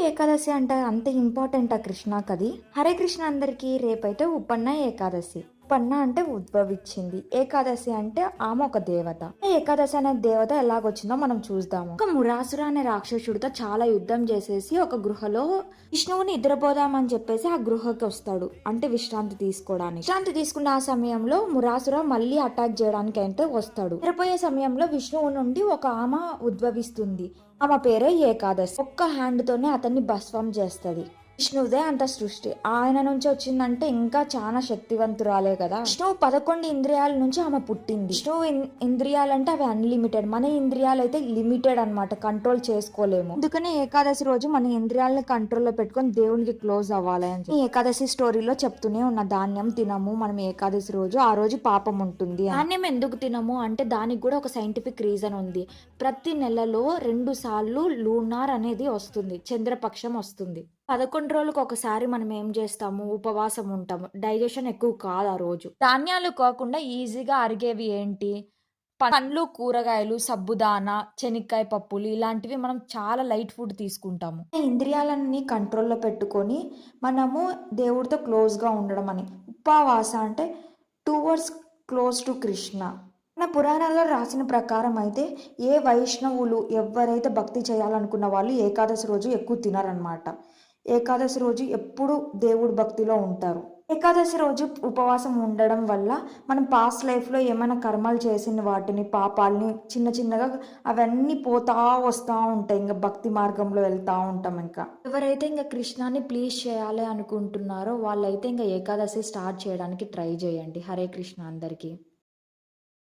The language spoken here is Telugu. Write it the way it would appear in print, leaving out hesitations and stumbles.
ఏకాదశి అంటే అంత ఇంపార్టెంటా కృష్ణకది? హరే కృష్ణ అందరికీ. రేపైతే ఉప్పన్న ఏకాదశి. ఉప్పన్న అంటే ఉద్భవించింది. ఏకాదశి అంటే ఆమె ఒక దేవత. ఏకాదశి అనే దేవత ఎలాగొచ్చిందో మనం చూద్దాము. ఒక మురాసుర అనే రాక్షసుడితో చాలా యుద్ధం చేసేసి ఒక గృహలో విష్ణువుని నిద్రపోదామని చెప్పేసి ఆ గృహకి వస్తాడు. అంటే విశ్రాంతి తీసుకోవడానికి. విశ్రాంతి తీసుకున్న ఆ సమయంలో మురాసుర మళ్ళీ అటాక్ చేయడానికి అయితే వస్తాడు. నిద్రపోయే సమయంలో విష్ణువు నుండి ఒక ఆమె ఉద్భవిస్తుంది. ఆమె పేరే ఏకాదశి. ఒక్క హ్యాండ్ తోనే అతన్ని భస్వం చేస్తుంది. విష్ణువుదే అంత సృష్టి. ఆయన నుంచి వచ్చిందంటే ఇంకా చాలా శక్తివంతురాలే కదా. విష్ణువు 11 ఇంద్రియాల నుంచి ఆమె పుట్టింది. విష్ణువు ఇంద్రియాలంటే అవి అన్లిమిటెడ్. మన ఇంద్రియాలు అయితే లిమిటెడ్ అనమాట, కంట్రోల్ చేసుకోలేము. అందుకనే ఏకాదశి రోజు మన ఇంద్రియాలని కంట్రోల్లో పెట్టుకొని దేవునికి క్లోజ్ అవ్వాలి అని ఏకాదశి స్టోరీలో చెప్తూనే ఉన్న. ధాన్యం తినము మనం ఏకాదశి రోజు, ఆ రోజు పాపం ఉంటుంది. ధాన్యం ఎందుకు తినము అంటే దానికి కూడా ఒక సైంటిఫిక్ రీజన్ ఉంది. ప్రతి నెలలో 2 సార్లు లూనార్ అనేది వస్తుంది, చంద్రపక్షం వస్తుంది. 11 రోజులకు ఒకసారి మనం ఏం చేస్తాము, ఉపవాసం ఉంటాము. డైజెషన్ ఎక్కువ కాదు ఆ రోజు. ధాన్యాలు కాకుండా ఈజీగా అరిగేవి ఏంటి, పండ్లు, కూరగాయలు, సబ్బుదాన, శనక్కాయ పప్పులు, ఇలాంటివి మనం చాలా లైట్ ఫుడ్ తీసుకుంటాము. ఇంద్రియాలన్నీ కంట్రోల్లో పెట్టుకొని మనము దేవుడితో క్లోజ్గా ఉండడం అని. ఉపవాస అంటే టువర్డ్స్ క్లోజ్ టు కృష్ణ. మన పురాణాల్లో రాసిన ప్రకారం అయితే ఏ వైష్ణవులు ఎవరైతే భక్తి చేయాలనుకున్న వాళ్ళు ఏకాదశి రోజు ఎక్కువ తినారనమాట. ఏకాదశి రోజు ఎప్పుడు దేవుడి భక్తిలో ఉంటారు. ఏకాదశి రోజు ఉపవాసం ఉండడం వల్ల మనం పాస్ట్ లైఫ్లో ఏమైనా కర్మలు చేసిన వాటిని, పాపాలని చిన్న చిన్నగా అవన్నీ పోతా వస్తూ ఉంటాయి. ఇంకా భక్తి మార్గంలో వెళ్తూ ఉంటాం. ఇంకా ఎవరైతే ఇంకా కృష్ణాన్ని ప్లీజ్ చేయాలి అనుకుంటున్నారో వాళ్ళైతే ఇంకా ఏకాదశి స్టార్ట్ చేయడానికి ట్రై చేయండి. హరే కృష్ణ అందరికీ.